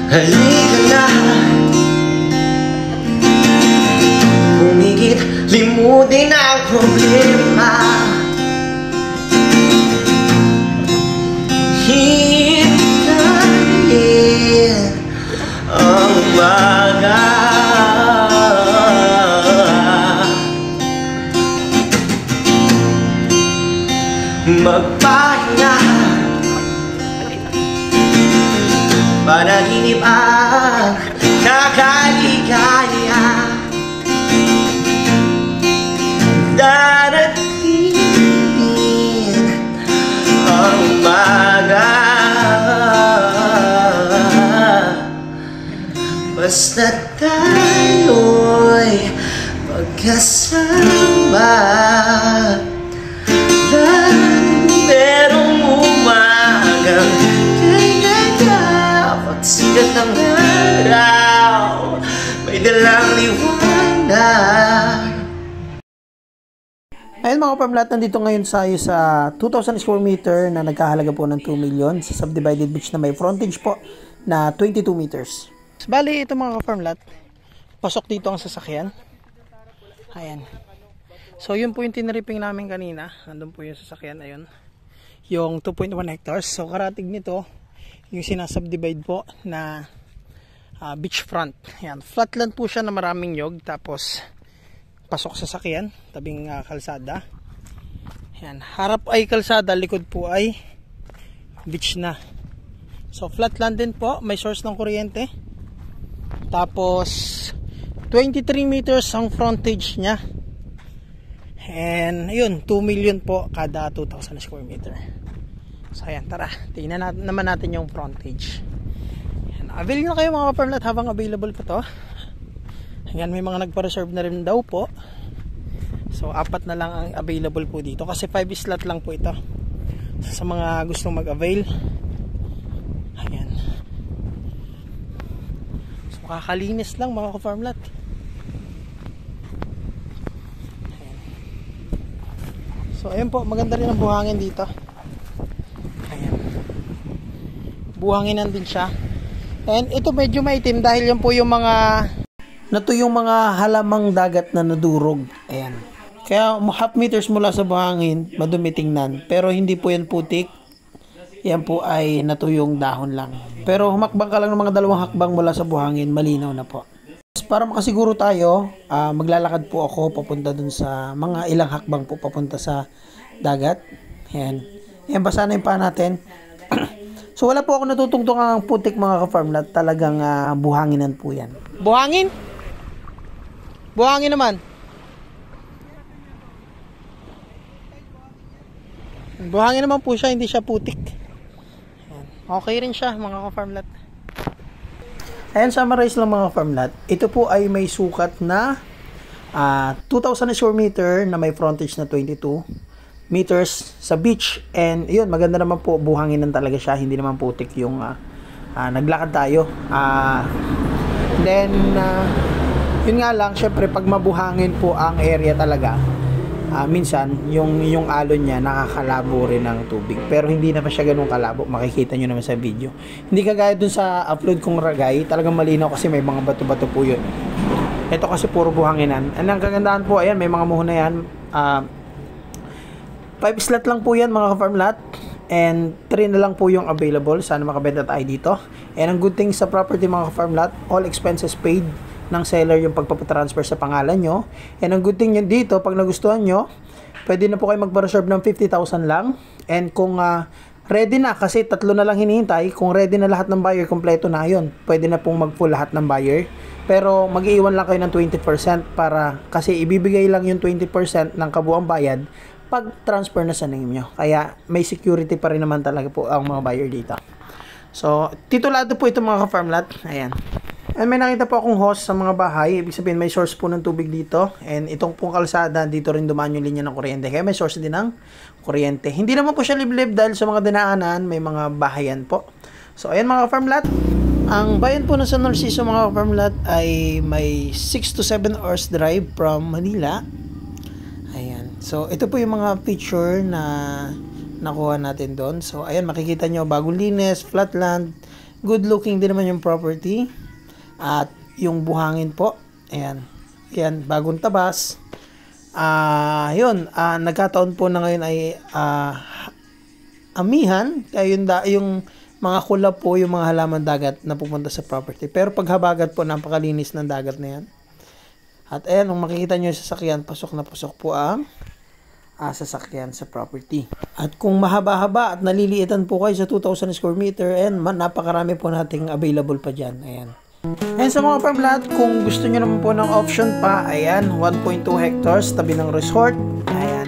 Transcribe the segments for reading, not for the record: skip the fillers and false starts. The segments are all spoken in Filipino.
Halika na, humigit, limutin ang problema. Hintayin ang umaga. Magpahinga, panaginip ang nakaligaya. Darating ang umaga, basta tayo'y magkasama. Merong umagang sikat ng araw, may dalang liwanag. Ayun mga ka-farmlat, nandito ngayon tayo sa 2,000 square meter na nagkahalaga po ng 2 million sa subdivided beach na may frontage po na 22 meters. Bali ito mga ka-farmlat, pasok dito ang sasakyan. Ayan. So yun po yung tinripping namin kanina. Nandun po yung sasakyan, ayun. Yung 2.1 hectares. So karatig nito yung sinasubdivide po na beachfront. Ayan, flatland po siya na maraming nyog, tapos pasok sa sakyan, tabing kalsada. Ayan, harap ay kalsada, likod po ay beach na. So flatland din po, may source ng kuryente. Tapos 23 meters ang frontage niya. And ayun, 2 million po kada 2,000 square meter. So ayan, tara, tingnan naman natin yung frontage. Ayan, avail na kayo mga ka-farmlat habang available pa to. Ayan, may mga nagpa-reserve na rin daw po. So 4 na lang ang available po dito kasi 5 slot lang po ito. So, sa mga gustong mag-avail, ayan. So kakalinis lang mga ka-farmlat. So ayun po, maganda rin ang buhangin dito. Buhanginan din siya. And ito medyo maitim dahil yan po yung mga natuyong mga halamang dagat na nadurog. Ayan. Kaya half meters mula sa buhangin, madumi tingnan. Pero hindi po yan putik. Yan po ay natuyong dahon lang. Pero humakbang ka lang ng mga 2 hakbang mula sa buhangin, malinaw na po. Para makasiguro tayo, maglalakad po ako papunta dun sa mga ilang hakbang po papunta sa dagat. Ayan. Ayan, basa na yung paa natin. So wala po ako natutungtong ang putik mga ka-farmlat, talagang buhanginan po yan. Buhangin? Buhangin naman. Buhangin naman po siya, hindi siya putik. Okay rin siya mga ka-farmlat. Ayan, summarize lang mga ka-farmlat. Ito po ay may sukat na 2,000 square meter na may frontage na 22 meters sa beach, and yun, maganda naman po, buhanginan talaga siya, hindi naman putik yung naglakad tayo. Then yun nga lang, syempre pag mabuhangin po ang area talaga, minsan yung alon niya nakakalabo rin ng tubig, pero hindi naman siya ganun kalabo, makikita nyo naman sa video. Hindi kagaya dun sa upload kong Ragay, talagang malinaw kasi may mga bato-bato po yun. Ito kasi puro buhanginan. Ang kagandahan po, ayan, may mga muhon na yan. 5 slot lang po yan mga ka-farmlat, and 3 na lang po yung available. Sana makabenta tayo dito. And ang good thing sa property mga ka-farmlat, all expenses paid. ng seller yung pagpapatransfer sa pangalan nyo. And ang good thing nyo dito, pag nagustuhan nyo, pwede na po kayo magpa-reserve ng 50,000 lang. And kung ready na, kasi 3 na lang hinihintay, kung ready na lahat ng buyer, kompleto na yun, pwede na pong mag-full lahat ng buyer. Pero mag-iiwan lang kayo ng 20% para, kasi ibibigay lang yung 20% ng kabuang bayad pag transfer na sa name nyo. Kaya may security pa rin naman talaga po ang mga buyer dito. So, titulado po ito mga ka-farm lot. Ayan. And may nakita po akong hose sa mga bahay. Ibig sabihin may source po ng tubig dito. And itong pong kalsada, dito rin dumaan yung linya ng kuryente. Kaya may source din ng kuryente. Hindi naman po siya liblib dahil sa mga dinaanan, may mga bahayan po. So, ayan mga ka-farm lot. Ang bayan po ng San Narciso mga ka-farm lot ay may 6 to 7 hours drive from Manila. Ayan. So, ito po yung mga picture na nakuha natin doon. So, ayan, makikita nyo, bagong linis, flat land, good looking din naman yung property. At yung buhangin po, ayan, ayan, bagong tabas. Yun, nagkataon po na ngayon ay amihan, kaya yung mga kulap po, yung mga halaman dagat na pupunta sa property. Pero paghabagat po, napakalinis ng dagat na yan. At ayan, kung makikita nyo yung sasakyan, pasok na pasok po ang sasakyan sa property. At kung mahaba-haba at naliliitan po kayo sa 2,000 square meter, and napakarami po nating available pa dyan. Ayan. And sa mga farm lot, kung gusto nyo naman po ng option pa, ayan, 1.2 hectares, tabi ng resort. Ayan.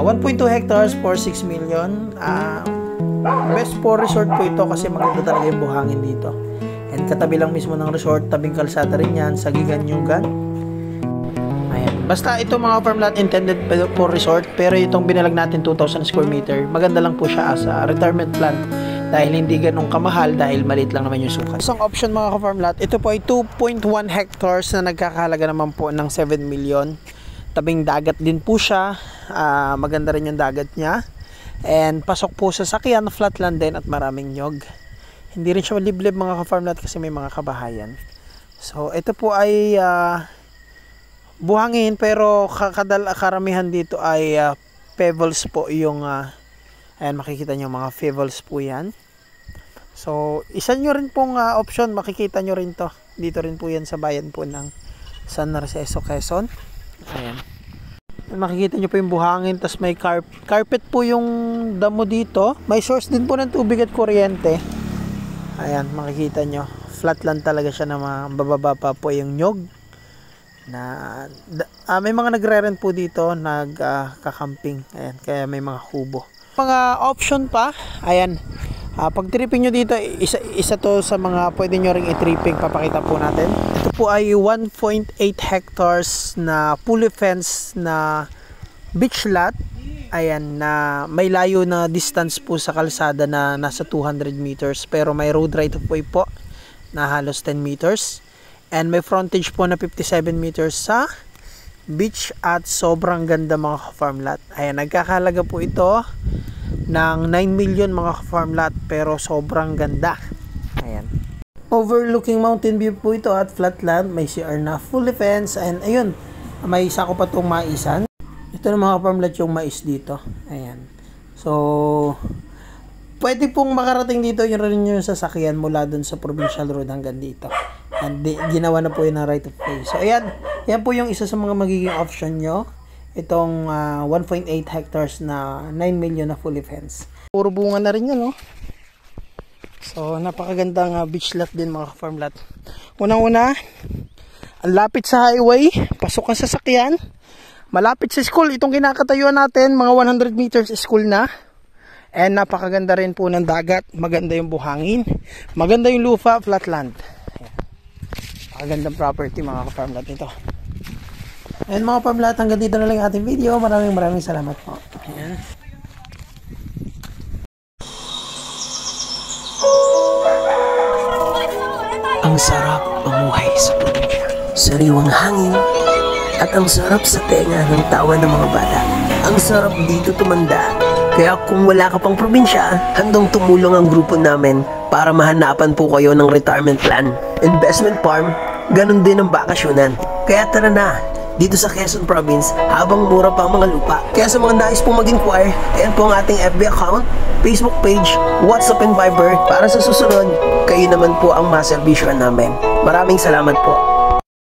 1.2 hectares for 6 million. Best for resort po ito kasi maganda talaga yung buhangin dito. And katabi lang mismo ng resort, tabing kalsada rin yan, sa Giganyugan. Ayan. Basta ito mga farm lot intended for resort, pero itong binalag natin 2,000 square meter, maganda lang po siya as a retirement plan dahil hindi ganun kamahal dahil maliit lang naman yung sukat. Isang option mga ka-farm lot, ito po ay 2.1 hectares na nagkakahalaga naman po ng 7 million. Tabing dagat din po siya, maganda rin yung dagat niya. And pasok po sa sakyan, flatland din at maraming nyog. Hindi rin siya maliblib mga ka-farm lot kasi may mga kabahayan. So ito po ay buhangin, pero karamihan dito ay pebbles po yung ayan, makikita nyo mga pebbles po yan. So isa nyo rin pong option, makikita nyo rin to dito rin po yan sa bayan po ng San Narciso, Quezon. Ayan, makikita nyo po yung buhangin, tas may carpet po yung damo dito. May source din po ng tubig at kuryente. Ayan, makikita nyo flatland talaga siya na mabababa pa po yung nyog. May mga nagre-rent po dito, nagkakamping. Ayan, kaya may mga kubo. Mga option pa, ayan, pag tripping nyo dito, isa to sa mga pwede nyo ring i-tripping, papakita po natin. Ito po ay 1.8 hectares na fully fenced na beach lot. Ayan, na may layo na distance po sa kalsada na nasa 200 meters, pero may road right of way po na halos 10 meters. And may frontage po na 57 meters sa beach at sobrang ganda mga farm lot. Ayan, nagkakahalaga po ito ng 9 million mga farm lot, pero sobrang ganda. Ayan. Overlooking mountain view po ito at flat land, may CR na fully fenced, and ayun, may sako pa itong maisan. Ito na mga farm lot yung mais dito. Ayan. So, pwede pong makarating dito yung rin yung sasakyan mula dun sa provincial road hanggang dito. And ginawa na po yun ng right of way. So ayan, yan po yung isa sa mga magiging option nyo. Itong 1.8 hectares na 9 million na fully fenced. Puro bunga na rin yan, no? So napakagandang beach lot din mga farm lot. Unang-una, ang lapit sa highway, pasok ang sasakyan. Malapit sa school, itong kinakatayuan natin, mga 100 meters school na. And napakaganda rin po ng dagat, maganda yung buhangin, maganda yung lupa, flat land. Magandang property mga ka-farm lot nito. And mga farm lot, hanggang dito na lang yung ating video. Maraming salamat po. Ayan. Ang sarap mamuhay sa probinsya. Sariwang hangin at ang sarap sa tenga ng tawa ng mga bata. Ang sarap dito tumanda. Kaya kung wala ka pang probinsya, handang tumulong ang grupo namin para mahanapan po kayo ng retirement plan. Investment farm, ganun din ang bakasyonan. Kaya tara na, dito sa Quezon Province, habang mura pa ang mga lupa. Kaya sa mga nais pong mag-inquire, ayan po ang ating FB account, Facebook page, WhatsApp and Viber. Para sa susunod, kayo naman po ang maservisyoan namin. Maraming salamat po.